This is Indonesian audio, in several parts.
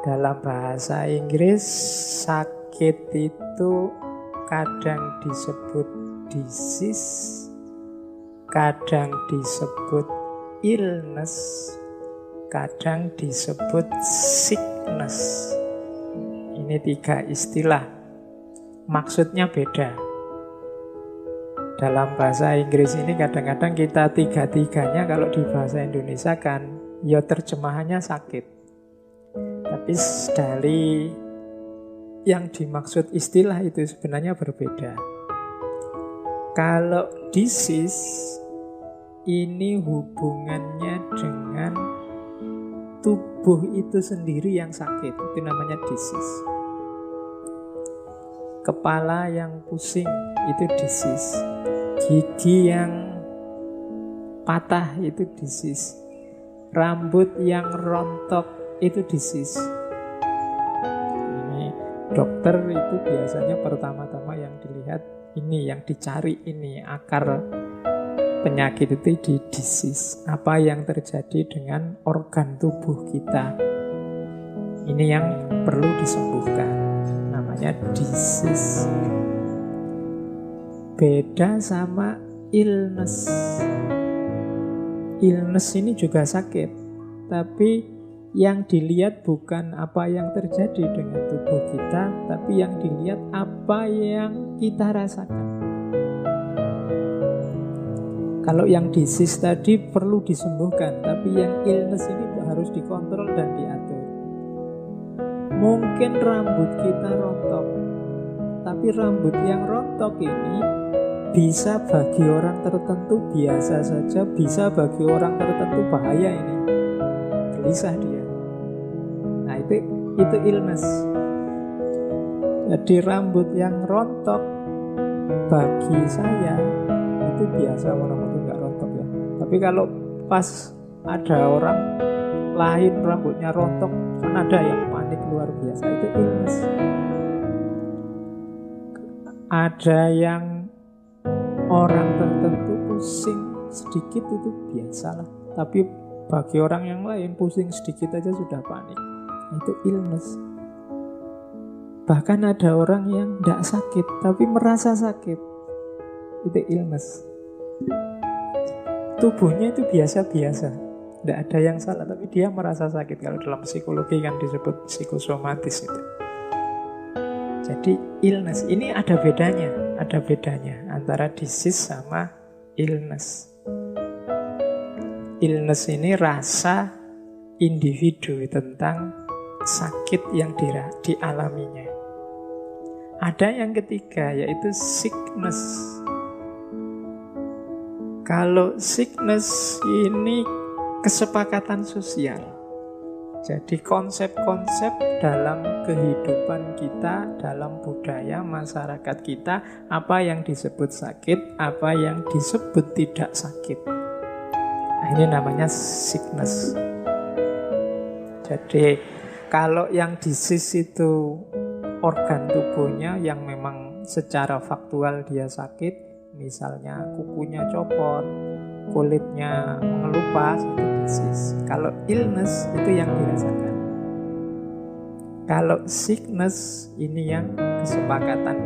Dalam bahasa Inggris, sakit itu kadang disebut disease, kadang disebut illness, kadang disebut sickness. Ini 3 istilah. Maksudnya beda. Dalam bahasa Inggris ini kadang-kadang kita 3-3-nya kalau di bahasa Indonesia kan ya terjemahannya sakit. Tapi dari yang dimaksud istilah itu sebenarnya berbeda. Kalau disease ini hubungannya dengan tubuh itu sendiri yang sakit, itu namanya disease. Kepala yang pusing itu disease. Gigi yang patah itu disease. Rambut yang rontok itu disease. Ini dokter itu biasanya pertama-tama yang dilihat ini, yang dicari ini akar penyakit itu di disease. Apa yang terjadi dengan organ tubuh kita? Ini yang perlu disembuhkan. Namanya disease. Beda sama illness. Illness ini juga sakit, tapi yang dilihat bukan apa yang terjadi dengan tubuh kita, tapi yang dilihat apa yang kita rasakan. Kalau yang disease tadi perlu disembuhkan, tapi yang illness ini harus dikontrol dan diatur. Mungkin rambut kita rontok, tapi rambut yang rontok ini bisa bagi orang tertentu biasa saja, bisa bagi orang tertentu bahaya ini. Gelisah dia. Nah itu illness. Jadi rambut yang rontok bagi saya itu biasa, walaupun nggak rontok ya. Tapi kalau pas ada orang lain rambutnya rontok, kan ada yang panik luar biasa, itu illness. Ada yang orang tertentu pusing sedikit itu biasalah, tapi bagi orang yang lain pusing sedikit aja sudah panik. Itu illness. Bahkan ada orang yang tidak sakit tapi merasa sakit. Itu illness. Tubuhnya itu biasa-biasa, tidak ada yang salah, tapi dia merasa sakit. Kalau dalam psikologi kan disebut psikosomatis itu. Jadi illness ini ada bedanya antara disease sama illness. Illness ini rasa individu tentang sakit yang dialaminya. Ada yang ketiga, yaitu sickness. Kalau sickness ini kesepakatan sosial. Jadi konsep-konsep dalam kehidupan kita, dalam budaya masyarakat kita, apa yang disebut sakit, apa yang disebut tidak sakit. Nah, ini namanya sickness. Jadi kalau yang disease itu organ tubuhnya yang memang secara faktual dia sakit, misalnya kukunya copot, kulitnya mengelupas, itu disease. Kalau illness itu yang dirasakan. Kalau sickness ini yang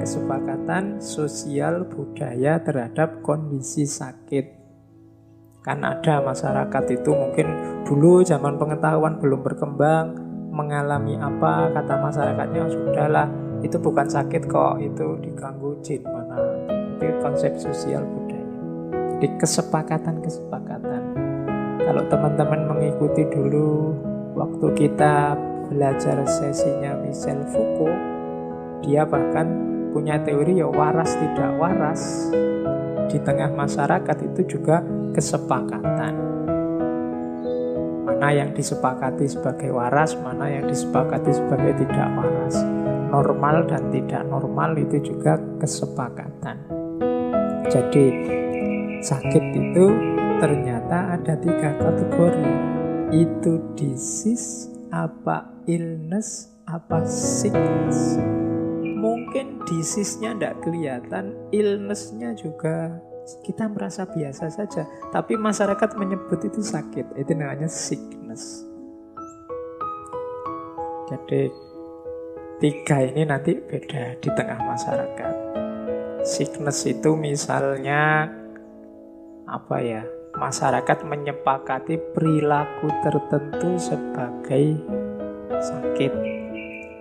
kesepakatan sosial budaya terhadap kondisi sakit. Kan ada masyarakat itu mungkin dulu zaman pengetahuan belum berkembang, mengalami apa, kata masyarakatnya sudahlah, itu bukan sakit kok, itu diganggu jin mana. Itu konsep sosial budaya. Jadi kesepakatan. Kalau teman-teman mengikuti dulu waktu kita belajar sesinya Michel Foucault, dia bahkan punya teori ya waras tidak waras. Di tengah masyarakat itu juga kesepakatan. Mana yang disepakati sebagai waras, mana yang disepakati sebagai tidak waras. Normal dan tidak normal itu juga kesepakatan. Jadi sakit itu ternyata ada 3 kategori. Itu disease, apa illness, apa sickness. Mungkin disease-nya tidak kelihatan, illness-nya juga kita merasa biasa saja, tapi masyarakat menyebut itu sakit. Itu namanya sickness. Jadi tiga ini nanti beda di tengah masyarakat. Sickness itu misalnya apa ya? Masyarakat menyepakati perilaku tertentu sebagai sakit.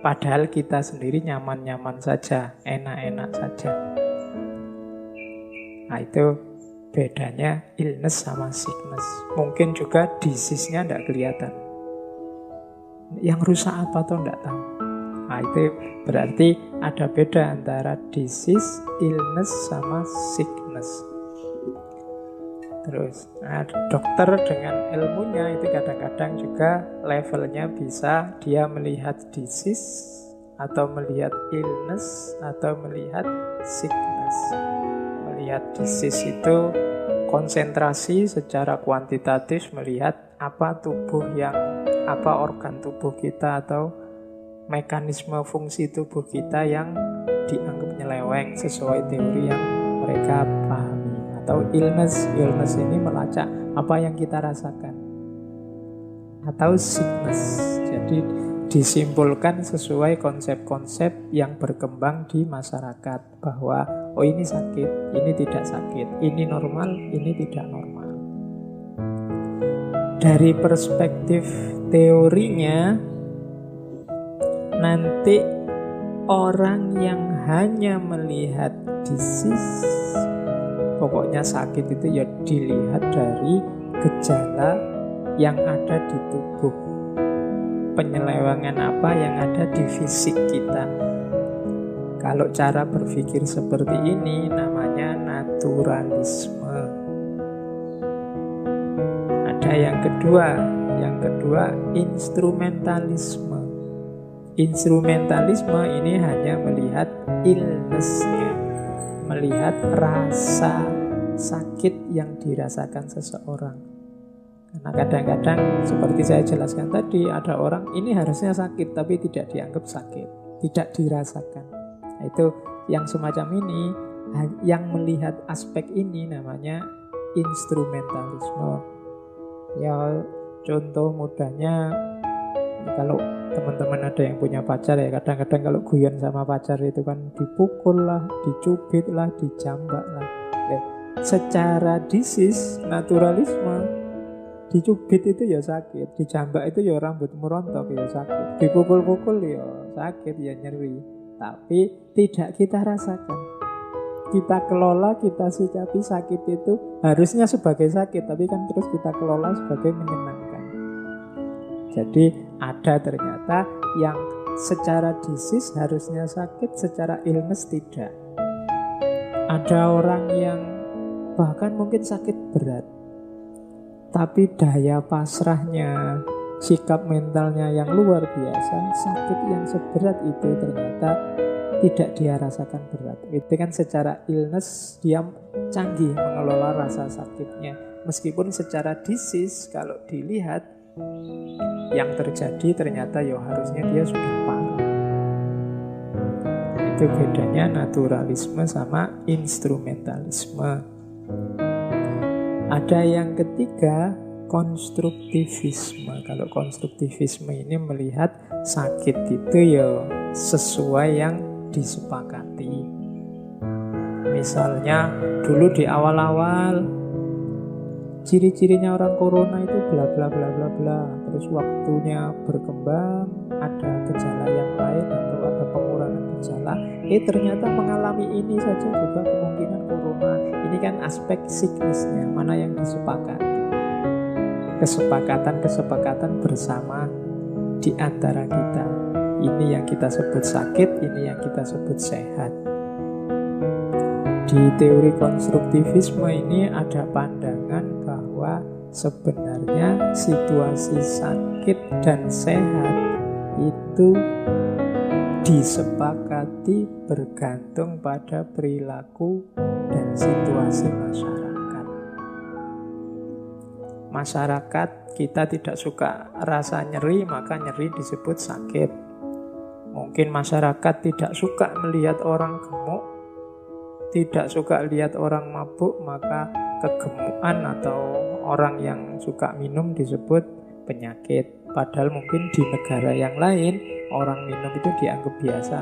Padahal kita sendiri nyaman-nyaman saja, enak-enak saja. Nah itu bedanya illness sama sickness. Mungkin juga disease-nya tidak kelihatan. Yang rusak apa tuh tidak tahu. Nah itu berarti ada beda antara disease, illness sama sickness. Terus dokter dengan ilmunya itu kadang-kadang juga levelnya bisa dia melihat disease atau melihat illness atau melihat sickness. Melihat disease itu konsentrasi secara kuantitatif melihat apa organ tubuh kita atau mekanisme fungsi tubuh kita yang dianggap nyeleweng sesuai teori yang mereka pahami. Atau illness ini melacak apa yang kita rasakan. Atau sickness, jadi disimpulkan sesuai konsep-konsep yang berkembang di masyarakat bahwa oh ini sakit, ini tidak sakit, ini normal, ini tidak normal. Dari perspektif teorinya, nanti orang yang hanya melihat disease, pokoknya sakit itu ya dilihat dari gejala yang ada di tubuh. Penyelewengan apa yang ada di fisik kita. Kalau cara berpikir seperti ini namanya naturalisme. Ada yang kedua instrumentalisme. Instrumentalisme ini hanya melihat illness-nya, melihat rasa sakit yang dirasakan seseorang. Karena kadang-kadang seperti saya jelaskan tadi, ada orang ini harusnya sakit tapi tidak dianggap sakit, tidak dirasakan. Nah, itu yang semacam ini, yang melihat aspek ini namanya instrumentalisme. Ya contoh mudahnya, kalau teman-teman ada yang punya pacar ya, kadang-kadang kalau guyon sama pacar itu kan dipukul lah, dicubit lah, dijambak lah. Ya, secara disease, naturalisme, dicubit itu ya sakit, dijambak itu ya rambut merontok ya sakit, dipukul-pukul ya sakit, ya nyeri. Tapi tidak kita rasakan. Kita kelola, kita sikapi sakit itu harusnya sebagai sakit, tapi kan terus kita kelola sebagai menyenangkan. Jadi ada ternyata yang secara disease harusnya sakit, secara illness tidak. Ada orang yang bahkan mungkin sakit berat, tapi daya pasrahnya, sikap mentalnya yang luar biasa, sakit yang seberat itu ternyata tidak dia rasakan berat. Itu kan secara illness dia canggih mengelola rasa sakitnya. Meskipun secara disease kalau dilihat yang terjadi ternyata ya harusnya dia sudah parah. Itu bedanya naturalisme sama instrumentalisme. Ada yang ketiga, konstruktivisme. Kalau konstruktivisme ini melihat sakit itu ya sesuai yang disepakati. Misalnya dulu di awal-awal ciri-cirinya orang corona itu bla bla bla bla bla. Terus waktunya berkembang, ada gejala yang lain atau ada pengurangan gejala. Ternyata mengalami ini saja juga kemungkinan corona. Ini kan aspek sickness-nya, mana yang disepakati. Kesepakatan bersama di antara kita. Ini yang kita sebut sakit, ini yang kita sebut sehat. Di teori konstruktivisme ini ada pandangan bahwa sebenarnya situasi sakit dan sehat itu disepakati bergantung pada perilaku dan situasi masyarakat. Masyarakat kita tidak suka rasa nyeri, maka nyeri disebut sakit. Mungkin masyarakat tidak suka melihat orang gemuk, tidak suka lihat orang mabuk, maka kegemukan atau orang yang suka minum disebut penyakit. Padahal mungkin di negara yang lain orang minum itu dianggap biasa.